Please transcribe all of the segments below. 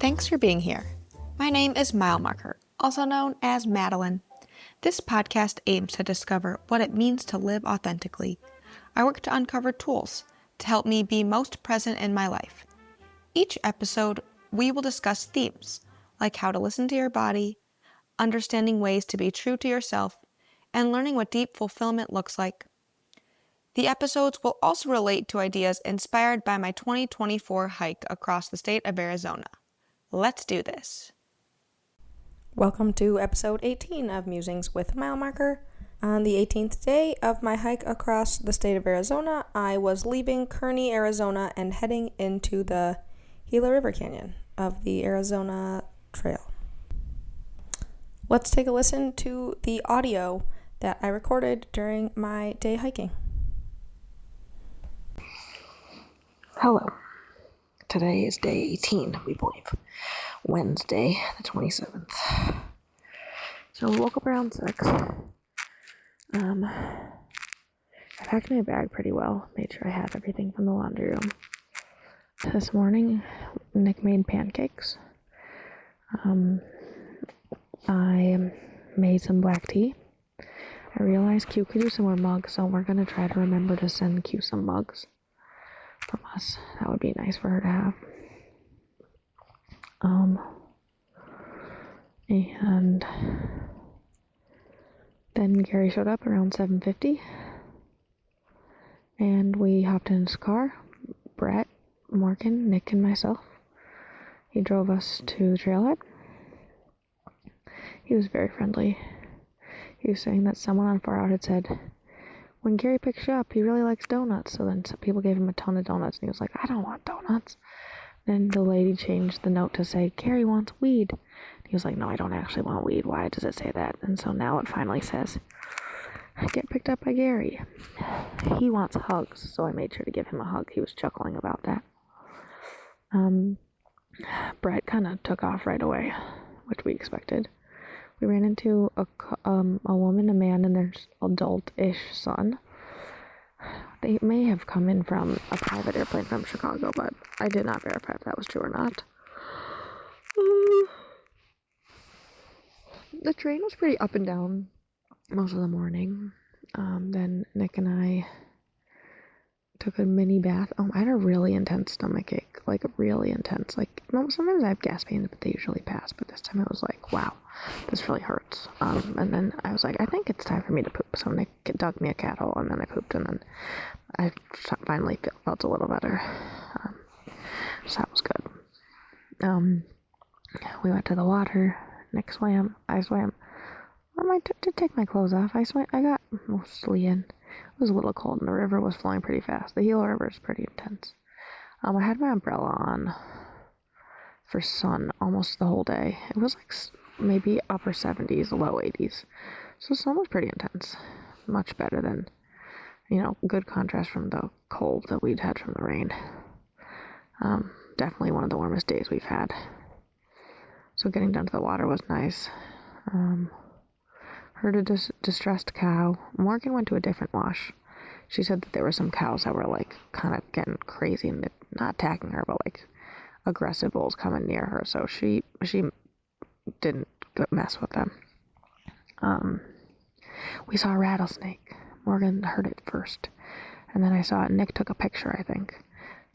Thanks for being here. My name is Mile Marker, also known as Madeline. This podcast aims to discover what it means to live authentically. I work to uncover tools to help me be most present in my life. Each episode, we will discuss themes like how to listen to your body, understanding ways to be true to yourself, and learning what deep fulfillment looks like. The episodes will also relate to ideas inspired by my 2024 hike across the state of Arizona. Let's do this. Welcome to episode 18 of Musings with Mile Marker. On the 18th day of my hike across the state of Arizona, I was leaving Kearny, Arizona and heading into the Gila River Canyon of the Arizona Trail. Let's take a listen to the audio that I recorded during my day hiking. Hello. Today is day 18, we believe. Wednesday, the 27th. So we woke up around 6. I packed my bag pretty well. Made sure I had everything from the laundry room. This morning, Nick made pancakes. I made some black tea. I realized Q could use some more mugs, so we're going to try to remember to send Q some mugs from us. That would be nice for her to have. And then Gary showed up around 7:50, and we hopped in his car, Brett, Morgan, Nick, and myself. He drove us to the trailhead. He was very friendly. He was saying that someone on Far Out had said, when Gary picks you up, he really likes donuts. So then some people gave him a ton of donuts, and he was like, I don't want donuts. Then the lady changed the note to say, Gary wants weed. He was like, no, I don't actually want weed. Why does it say that? And so now it finally says, get picked up by Gary. He wants hugs, so I made sure to give him a hug. He was chuckling about that. Brett kind of took off right away, which we expected. We ran into a woman, a man, and their adult-ish son. They may have come in from a private airplane from Chicago, but I did not verify if that was true or not. The train was pretty up and down most of the morning. Then Nick and I took a mini bath. I had a really intense stomach ache, like really intense. Sometimes I have gas pains, but they usually pass. But this time it was like, wow, this really hurts. And then I was like, I think it's time for me to poop. So Nick dug me a cat hole, and then I pooped, and then I finally felt a little better. So that was good. We went to the water. Nick swam. I swam. I did take my clothes off. I got mostly in. It was a little cold, and the river was flowing pretty fast. The Gila River is pretty intense. I had my umbrella on for sun almost the whole day. It was like maybe upper 70s, low 80s. So sun was pretty intense. Much better than, good contrast from the cold that we'd had from the rain. Definitely one of the warmest days we've had. So getting down to the water was nice. Heard a distressed cow. Morgan went to a different wash. She said that there were some cows that were kind of getting crazy and not attacking her, but aggressive bulls coming near her. So she didn't mess with them. We saw a rattlesnake. Morgan heard it first, and then I saw it. Nick took a picture, I think.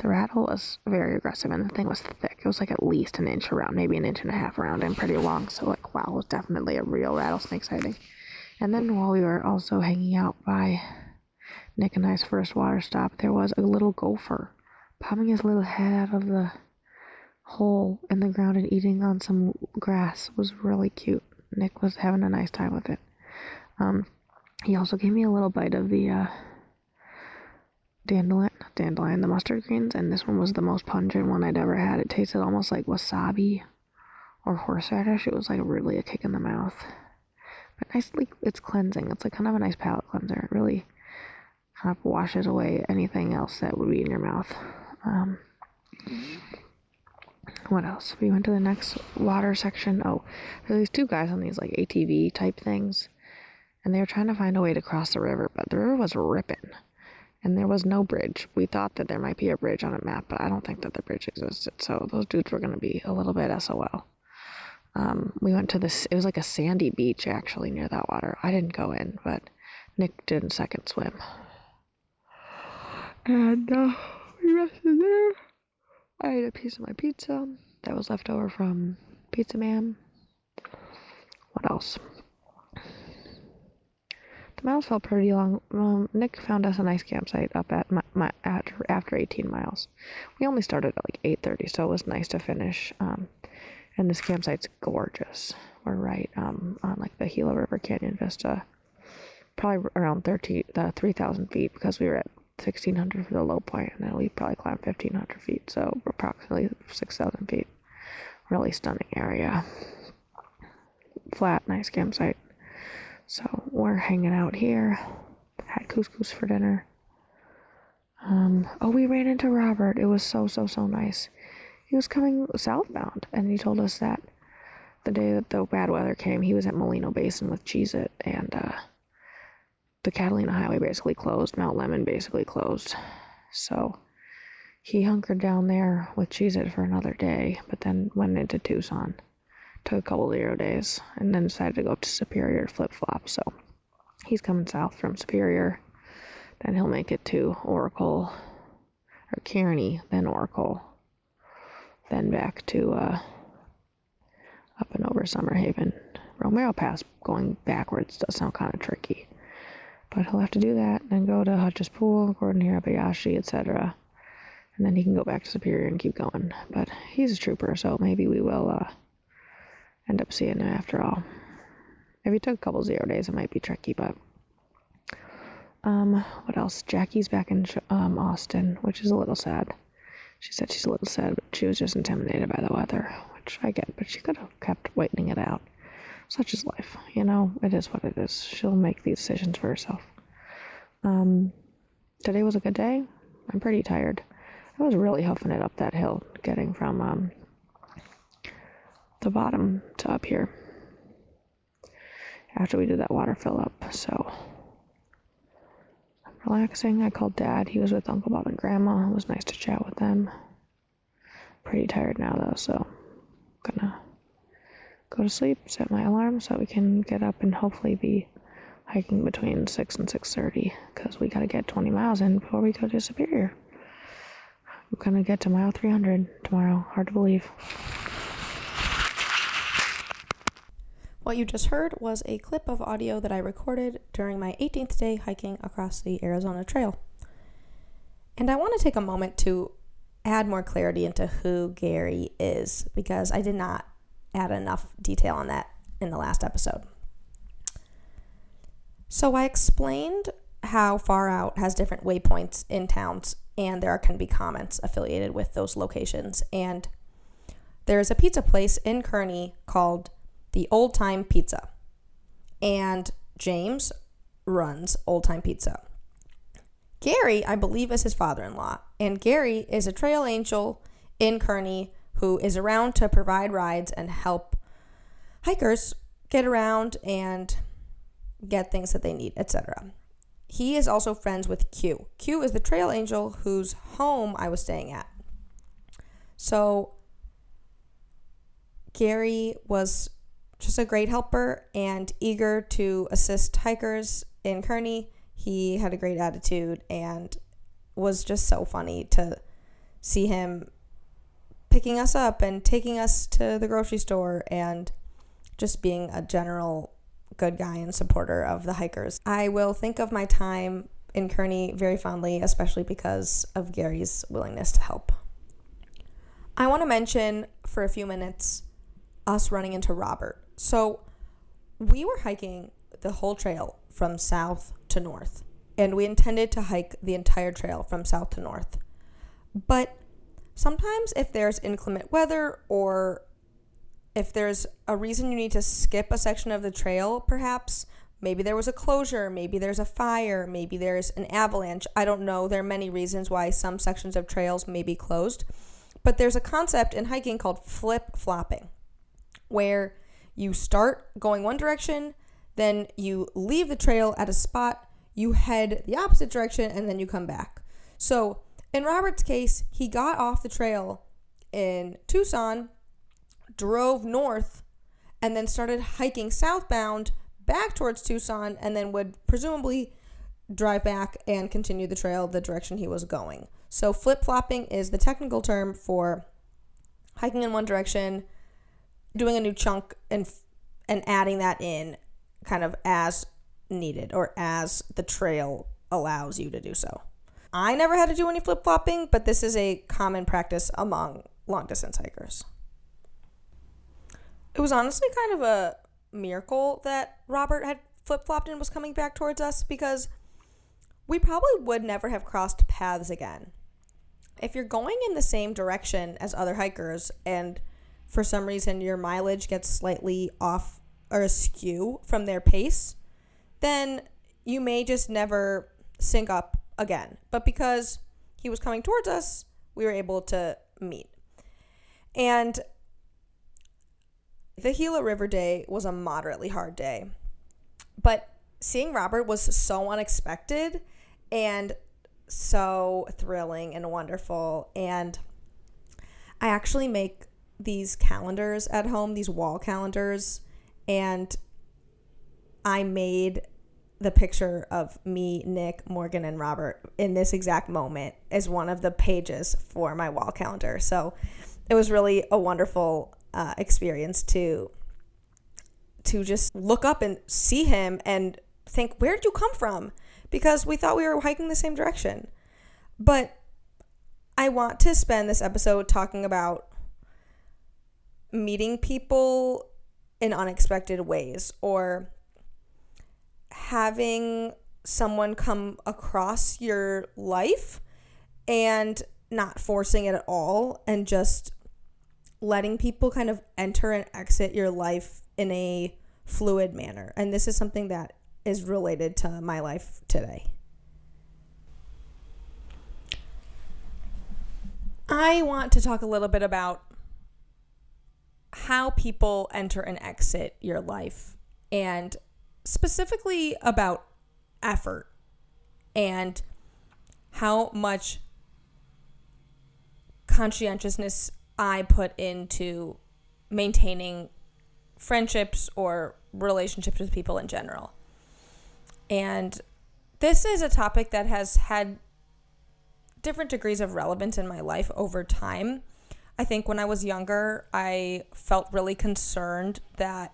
The rattle was very aggressive, and the thing was thick. It was at least an inch around, maybe an inch and a half around, and pretty long. So wow, it was definitely a real rattlesnake sighting. And then while we were also hanging out by Nick and I's first water stop, there was a little gopher popping his little head out of the hole in the ground and eating on some grass. It was really cute. Nick was having a nice time with it. He also gave me a little bite of the dandelion, the mustard greens, and this one was the most pungent one I'd ever had. It tasted almost like wasabi or horseradish. It was really a kick in the mouth. But nicely, it's cleansing. It's kind of a nice palate cleanser. It really kind of washes away anything else that would be in your mouth. What else? We went to the next water section. There were these two guys on these ATV type things, and they were trying to find a way to cross the river, but the river was ripping. And there was no bridge. We thought that there might be a bridge on a map, but I don't think that the bridge existed. So those dudes were going to be a little bit SOL. We went to this, it was like a sandy beach actually near that water. I didn't go in, but Nick did a second swim. And we rested there. I ate a piece of my pizza that was left over from Pizza Man. What else? The miles felt pretty long. Nick found us a nice campsite up at after 18 miles. We only started at like 8:30, so it was nice to finish. And this campsite's gorgeous. We're right on like the Gila River Canyon vista, probably around 3,000 feet because we were at 1,600 for the low point, and then we probably climbed 1,500 feet, so we're approximately 6,000 feet. Really stunning area. Flat, nice campsite. So we're hanging out here. Had couscous for dinner. We ran into Robert. It was so nice. He was coming southbound, and he told us that the day that the bad weather came, he was at Molino Basin with Cheez-It, and the Catalina Highway basically closed. Mount Lemmon basically closed. So he hunkered down there with Cheez-It for another day, but then went into Tucson. Took a couple 0 days, and then decided to go up to Superior to flip-flop. So he's coming south from Superior. Then he'll make it to Oracle, or Kearny, then Oracle. Then back to up and over Summer Haven. Romero Pass going backwards does sound kind of tricky. But he'll have to do that, then go to Hutch's Pool, Gordon Hirabayashi, etc. And then he can go back to Superior and keep going. But he's a trooper, so maybe we will end up seeing him after all. If he took a couple 0 days, it might be tricky, but what else? Jackie's back in Austin, which is a little sad. She said she's a little sad, but she was just intimidated by the weather, which I get, but she could have kept waiting it out. Such is life, you know, it is what it is. She'll make these decisions for herself. Today was a good day. I'm pretty tired. I was really huffing it up that hill, getting from the bottom to up here after we did that water fill up. So relaxing. I called Dad. He was with Uncle Bob and Grandma. It was nice to chat with them. Pretty tired now though, so I'm gonna go to sleep, set my alarm so we can get up and hopefully be hiking between 6 and 6:30 because we gotta get 20 miles in before we go to Superior. I'm gonna get to mile 300 tomorrow. Hard to believe. What you just heard was a clip of audio that I recorded during my 18th day hiking across the Arizona Trail. And I want to take a moment to add more clarity into who Gary is, because I did not add enough detail on that in the last episode. So I explained how Far Out has different waypoints in towns, and there can be comments affiliated with those locations. And there's a pizza place in Kearny called the Old Time Pizza, and James runs Old Time Pizza. Gary, I believe, is his father-in-law, and Gary is a trail angel in Kearny who is around to provide rides and help hikers get around and get things that they need, etc. He is also friends with Q. Q is the trail angel whose home I was staying at. So Gary was just a great helper and eager to assist hikers in Kearny. He had a great attitude and was just so funny to see him picking us up and taking us to the grocery store and just being a general good guy and supporter of the hikers. I will think of my time in Kearny very fondly, especially because of Gary's willingness to help. I want to mention for a few minutes us running into Robert. So we were hiking the whole trail from south to north, and we intended to hike the entire trail from south to north. But sometimes if there's inclement weather, or if there's a reason you need to skip a section of the trail, perhaps, maybe there was a closure, maybe there's a fire, maybe there's an avalanche. I don't know. There are many reasons why some sections of trails may be closed. But there's a concept in hiking called flip-flopping, where you start going one direction, then you leave the trail at a spot, you head the opposite direction and then you come back. So in Robert's case, he got off the trail in Tucson, drove north, and then started hiking southbound back towards Tucson, and then would presumably drive back and continue the trail the direction he was going. So flip-flopping is the technical term for hiking in one direction, doing a new chunk, and adding that in kind of as needed or as the trail allows you to do so. I never had to do any flip-flopping, but this is a common practice among long-distance hikers. It was honestly kind of a miracle that Robert had flip-flopped and was coming back towards us, because we probably would never have crossed paths again. If you're going in the same direction as other hikers and for some reason your mileage gets slightly off or askew from their pace, then you may just never sync up again. But because he was coming towards us, we were able to meet. And the Gila River day was a moderately hard day. But seeing Robert was so unexpected and so thrilling and wonderful. And I actually make these calendars at home, these wall calendars, and I made the picture of me, Nick, Morgan, and Robert in this exact moment as one of the pages for my wall calendar. So it was really a wonderful experience to just look up and see him and think, where did you come from? Because we thought we were hiking the same direction. But I want to spend this episode talking about meeting people in unexpected ways, or having someone come across your life and not forcing it at all, and just letting people kind of enter and exit your life in a fluid manner. And this is something that is related to my life today. I want to talk a little bit about how people enter and exit your life, and specifically about effort and how much conscientiousness I put into maintaining friendships or relationships with people in general. And this is a topic that has had different degrees of relevance in my life over time. I think when I was younger, I felt really concerned that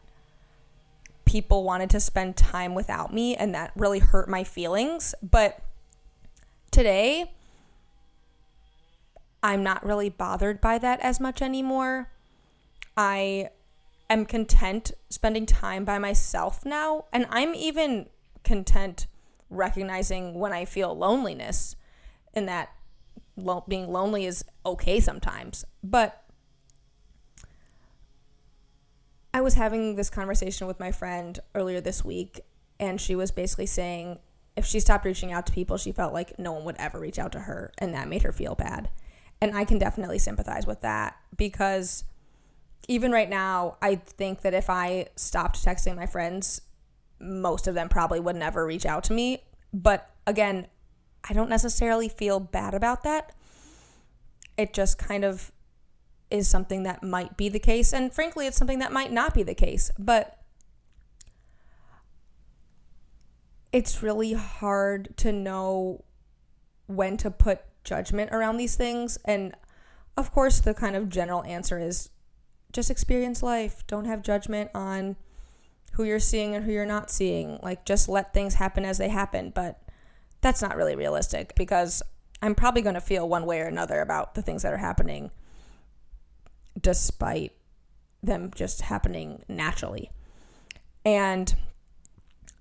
people wanted to spend time without me, and that really hurt my feelings. But today, I'm not really bothered by that as much anymore. I am content spending time by myself now, and I'm even content recognizing when I feel loneliness, and that being lonely is okay sometimes. But I was having this conversation with my friend earlier this week, and she was basically saying if she stopped reaching out to people, she felt like no one would ever reach out to her, and that made her feel bad. And I can definitely sympathize with that, because even right now, I think that if I stopped texting my friends, most of them probably would never reach out to me. But again, I don't necessarily feel bad about that. It just kind of is something that might be the case. And frankly, it's something that might not be the case. But it's really hard to know when to put judgment around these things. And of course, the kind of general answer is just experience life. Don't have judgment on who you're seeing and who you're not seeing. Like, just let things happen as they happen. But that's not really realistic, because I'm probably going to feel one way or another about the things that are happening, despite them just happening naturally. And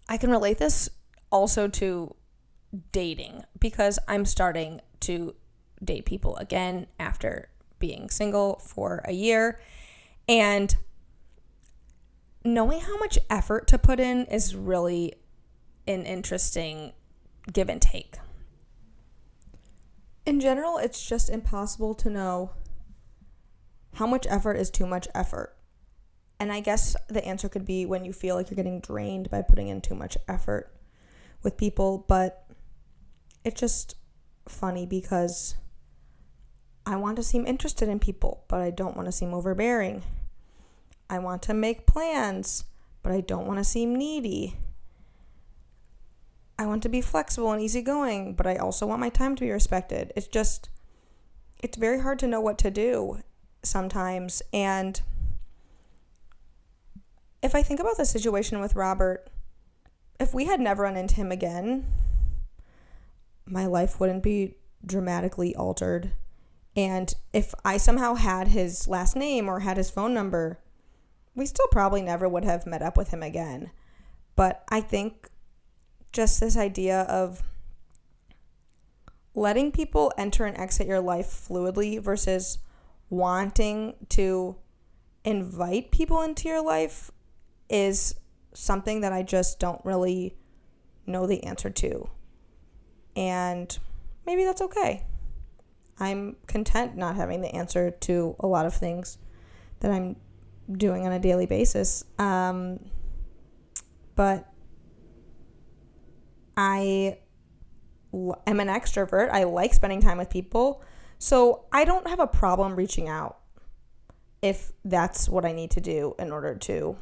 I can relate this also to dating, because I'm starting to date people again after being single for a year. And knowing how much effort to put in is really an interesting give and take. In general, it's just impossible to know how much effort is too much effort. And I guess the answer could be when you feel like you're getting drained by putting in too much effort, with people, but it's just funny because I want to seem interested in people, but I don't want to seem overbearing. I want to make plans, but I don't want to seem needy. I want to be flexible and easygoing, but I also want my time to be respected. It's very hard to know what to do sometimes. And if I think about the situation with Robert, if we had never run into him again, my life wouldn't be dramatically altered. And if I somehow had his last name or had his phone number, we still probably never would have met up with him again. But I think just this idea of letting people enter and exit your life fluidly versus wanting to invite people into your life is something that I just don't really know the answer to. And maybe that's okay. I'm content not having the answer to a lot of things that I'm doing on a daily basis. But I am an extrovert. I like spending time with people. So I don't have a problem reaching out if that's what I need to do in order to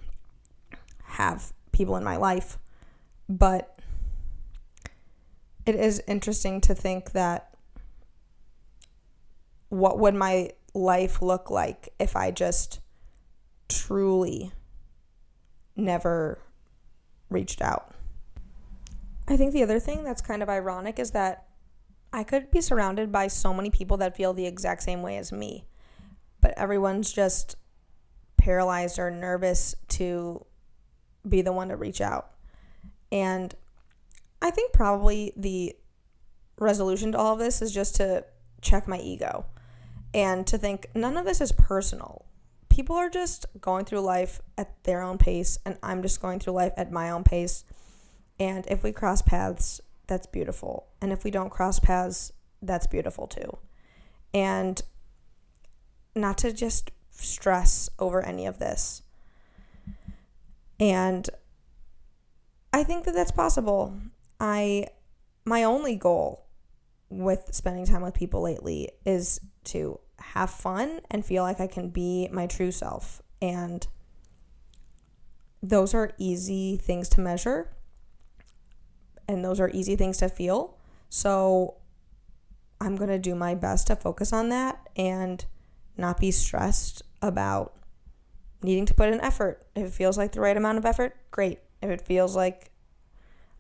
have people in my life. But it is interesting to think that what would my life look like if I just truly never reached out. I think the other thing that's kind of ironic is that I could be surrounded by so many people that feel the exact same way as me, but everyone's just paralyzed or nervous to be the one to reach out. And I think probably the resolution to all of this is just to check my ego and to think none of this is personal. People are just going through life at their own pace, and I'm just going through life at my own pace. And if we cross paths, that's beautiful. And if we don't cross paths, that's beautiful too. And not to just stress over any of this. And I think that that's possible. My only goal with spending time with people lately is to have fun and feel like I can be my true self. And those are easy things to measure. And those are easy things to feel. So I'm going to do my best to focus on that and not be stressed about needing to put in effort. If it feels like the right amount of effort, great. If it feels like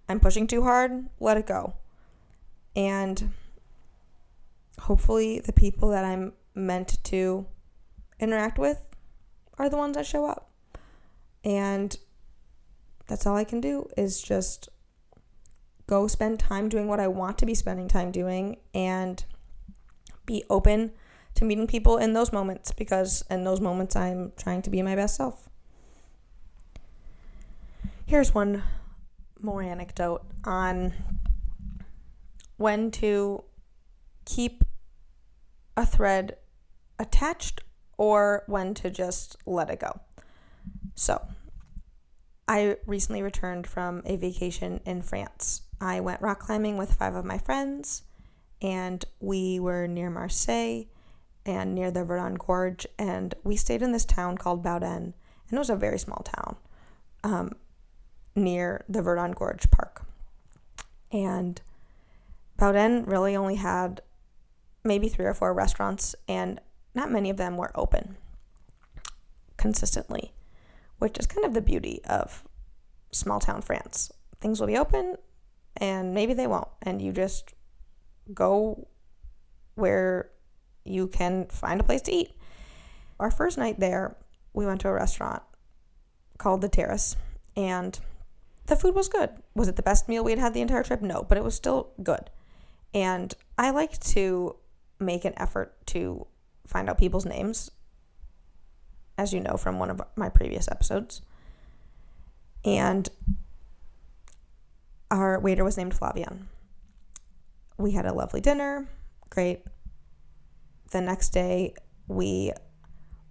I'm pushing too hard, let it go. And hopefully the people that I'm meant to interact with are the ones that show up. And that's all I can do is just go spend time doing what I want to be spending time doing and be open to meeting people in those moments, because in those moments I'm trying to be my best self. Here's one more anecdote on when to keep a thread attached or when to just let it go. So, I recently returned from a vacation in France. I went rock climbing with 5 of my friends, and we were near Marseille and near the Verdun Gorge, and we stayed in this town called Bowden, and it was a very small town near the Verdun Gorge Park. And Bowden really only had maybe 3 or 4 restaurants, and not many of them were open consistently, which is kind of the beauty of small town France. Things will be open and maybe they won't, and you just go where you can find a place to eat. Our first night there, we went to a restaurant called The Terrace, and the food was good. Was it the best meal we had had the entire trip? No, but it was still good. And I like to make an effort to find out people's names, as you know from one of my previous episodes. And our waiter was named Flavien. We had a lovely dinner. Great. The next day, we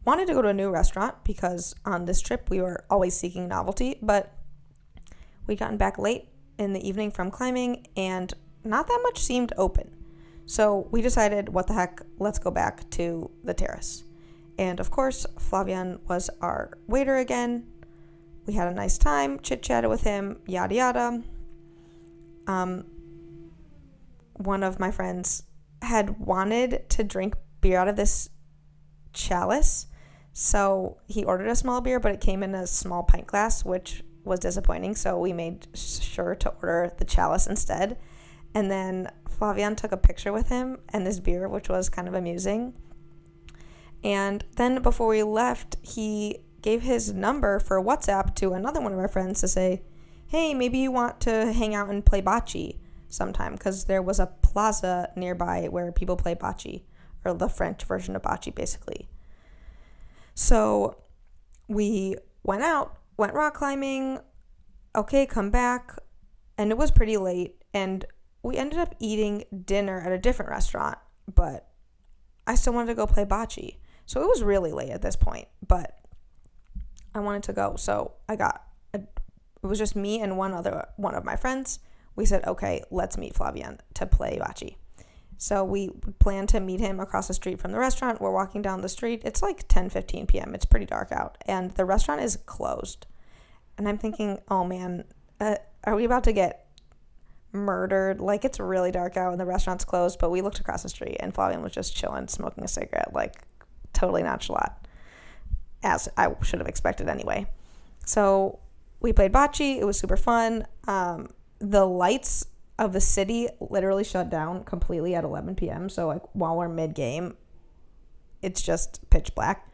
wanted to go to a new restaurant because on this trip, we were always seeking novelty, but we'd gotten back late in the evening from climbing, and not that much seemed open. So we decided, what the heck, let's go back to the terrace. And of course, Flavien was our waiter again. We had a nice time, chit-chatted with him, yada yada. One of my friends had wanted to drink beer out of this chalice, so he ordered a small beer, but it came in a small pint glass, which was disappointing, so we made sure to order the chalice instead. And then Flavien took a picture with him and this beer, which was kind of amusing. And then before we left, he gave his number for WhatsApp to another one of our friends to say, hey, maybe you want to hang out and play bocce sometime, because there was a plaza nearby where people play bocce, or the French version of bocce, basically. So we went out, went rock climbing, okay, come back, and it was pretty late, and we ended up eating dinner at a different restaurant, but I still wanted to go play bocce. So it was really late at this point, but I wanted to go, so it was just me and one of my friends. We said, okay, let's meet Flavien to play bocce. So we planned to meet him across the street from the restaurant. We're walking down the street. It's like 10:15 p.m. It's pretty dark out, and the restaurant is closed. And I'm thinking, oh man, are we about to get murdered? Like, it's really dark out and the restaurant's closed, but we looked across the street and Flavien was just chilling, smoking a cigarette, like totally nonchalant, as I should have expected anyway. So we played bocce. It was super fun. The lights of the city literally shut down completely at 11 p.m. So like while we're mid-game, it's just pitch black.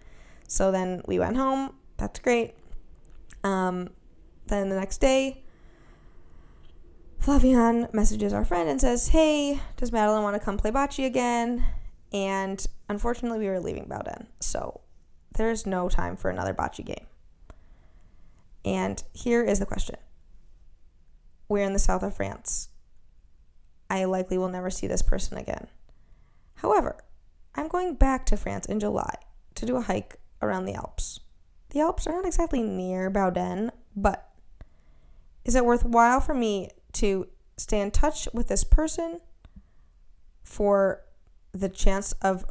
So then we went home. That's great. Then the next day, Flavien messages our friend and says, hey, does Madeline want to come play bocce again? And unfortunately, we were leaving Baudin, so there's no time for another bocce game. And here is the question. We're in the south of France. I likely will never see this person again. However, I'm going back to France in July to do a hike around the Alps. The Alps are not exactly near Baudin, but is it worthwhile for me to stay in touch with this person for the chance of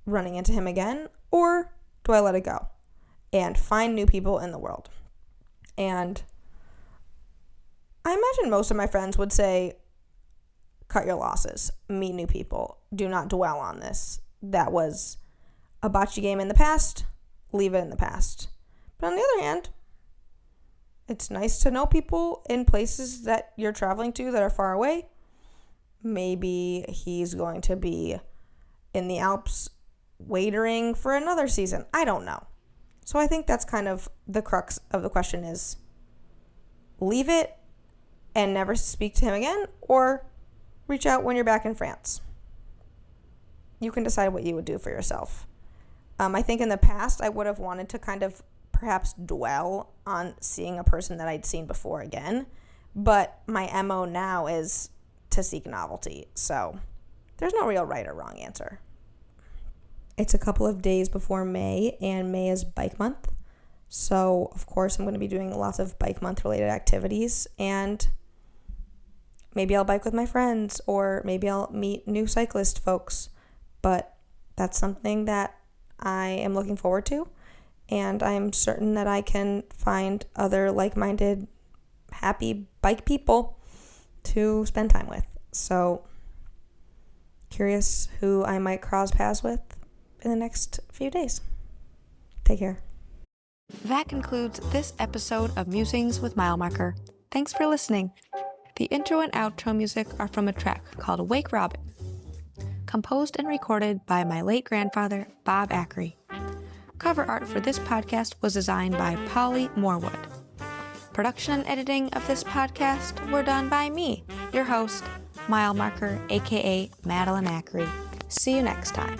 running into him again, or do I let it go and find new people in the world? And I imagine most of my friends would say, cut your losses, meet new people, do not dwell on this. That was a bocce game in the past, leave it in the past. But on the other hand, it's nice to know people in places that you're traveling to that are far away. Maybe he's going to be in the Alps waitering for another season. I don't know. So I think that's kind of the crux of the question is, leave it and never speak to him again, or reach out when you're back in France. You can decide what you would do for yourself. I think in the past, I would have wanted to kind of perhaps dwell on seeing a person that I'd seen before again, but my MO now is to seek novelty. So there's no real right or wrong answer. It's a couple of days before May, and May is bike month. So, of course, I'm going to be doing lots of bike month related activities, and maybe I'll bike with my friends, or maybe I'll meet new cyclist folks. But that's something that I am looking forward to, and I'm certain that I can find other like-minded, happy bike people to spend time with. So, curious who I might cross paths with in the next few days. Take care. That concludes this episode of Musings with Mile Marker. Thanks for listening. The intro and outro music are from a track called Wake Robin, composed and recorded by my late grandfather, Bob Ackery. Cover art for this podcast was designed by Polly Morwood. Production and editing of this podcast were done by me, your host, Mile Marker, aka Madeline Ackery. See you next time.